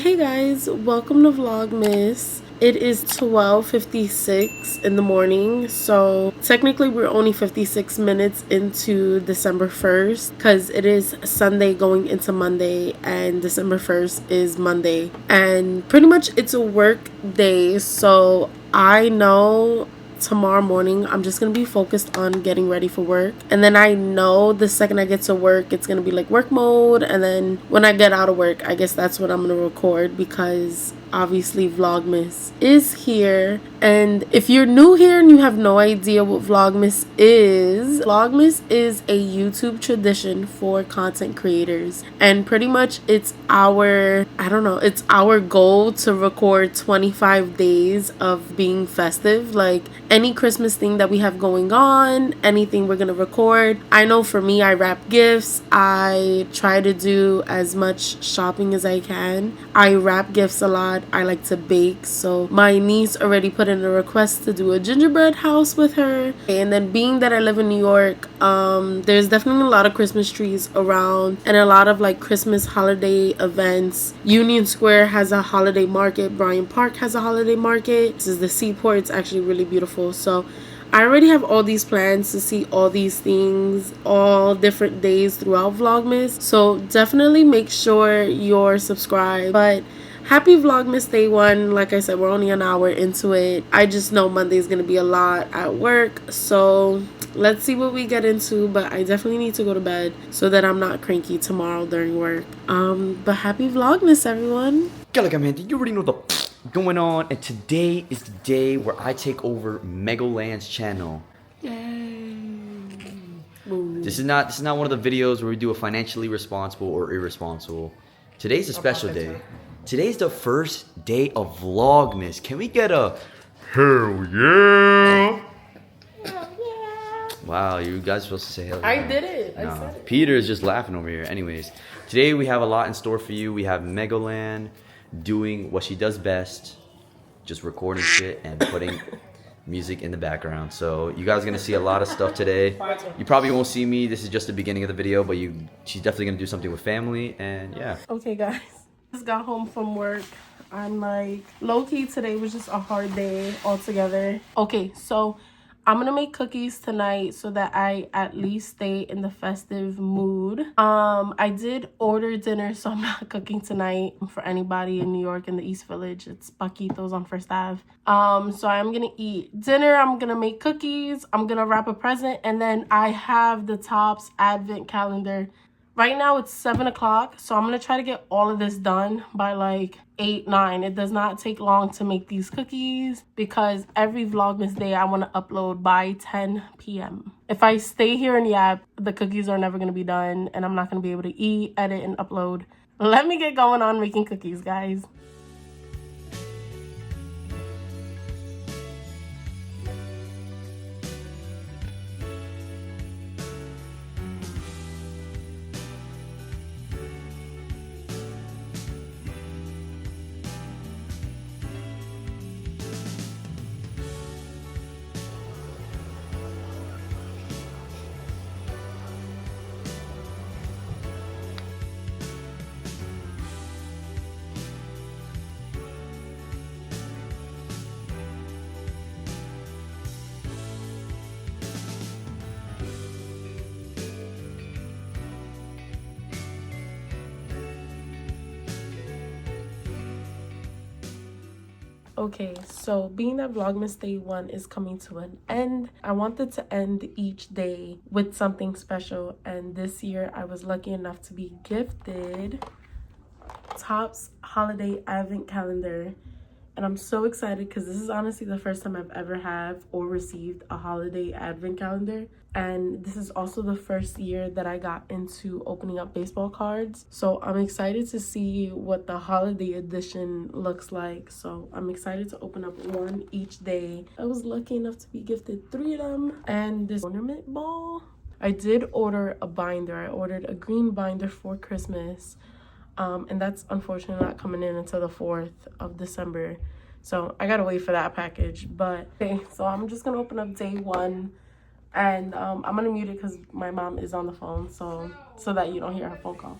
Hey guys, welcome to Vlogmas. It is 12:56 in the morning, so technically we're only 56 minutes into December 1st because it is Sunday going into Monday and December 1st is Monday. And pretty much it's a work day, so I know tomorrow morning I'm just gonna be focused on getting ready for work, and then I know the second I get to work it's gonna be like work mode, and then when I get out of work I guess that's when I'm gonna record, because obviously Vlogmas is here. And if you're new here and you have no idea what Vlogmas is a YouTube tradition for content creators, and pretty much it's our goal to record 25 days of being festive, like any Christmas thing that we have going on, anything we're gonna record. I know for me, I wrap gifts. I try to do as much shopping as I can. I wrap gifts a lot. I like to bake. So my niece already put in a request to do a gingerbread house with her. And then being that I live in New York, there's definitely a lot of Christmas trees around and a lot of like Christmas holiday events. Union Square has a holiday market. Bryant Park has a holiday market. This is the Seaport. It's actually really beautiful. So I already have all these plans to see all these things all different days throughout Vlogmas. So definitely make sure you're subscribed. But happy Vlogmas day one. Like I said, we're only an hour into it. I just know Monday is going to be a lot at work. So let's see what we get into. But I definitely need to go to bed so that I'm not cranky tomorrow during work. But happy Vlogmas, everyone. Galaga man, you already know the going on, and today is the day where I take over Megaland's channel. Yay. This is not one of the videos where we do a financially responsible or irresponsible. Today's a special day. Today's the first day of Vlogmas. Can we get a hell yeah? Wow, you guys supposed to say hell yeah. I did it. No, I said it. Peter is just laughing over here. Anyways, today we have a lot in store for you. We have Megaland doing what she does best, just recording shit and putting music in the background. So you guys are gonna see a lot of stuff today. You probably won't see me. This is just the beginning of the video, but she's definitely gonna do something with family, and yeah. Okay, guys. Just got home from work. I'm like, low-key today was just a hard day altogether. Okay, so I'm gonna make cookies tonight so that I at least stay in the festive mood. I did order dinner, so I'm not cooking tonight for anybody in New York in the East Village. It's Paquitos on First Ave. So I'm gonna eat dinner. I'm gonna make cookies. I'm gonna wrap a present, and then I have the Topps advent calendar. Right now it's 7 o'clock, so I'm going to try to get all of this done by like 8, 9. It does not take long to make these cookies because every Vlogmas day I want to upload by 10 p.m. If I stay here in the app, the cookies are never going to be done and I'm not going to be able to eat, edit, and upload. Let me get going on making cookies, guys. Okay, so being that Vlogmas Day 1 is coming to an end, I wanted to end each day with something special. And this year, I was lucky enough to be gifted Topps Holiday Advent Calendar. And I'm so excited because this is honestly the first time I've ever have or received a holiday advent calendar. And this is also the first year that I got into opening up baseball cards. So I'm excited to see what the holiday edition looks like. So I'm excited to open up one each day. I was lucky enough to be gifted 3 of them. And this ornament ball. I did order a binder. I ordered a green binder for Christmas. And that's unfortunately not coming in until the 4th of December. So I gotta wait for that package. But okay, so I'm just gonna open up day 1. And I'm gonna mute it because my mom is on the phone, so that you don't hear her phone call.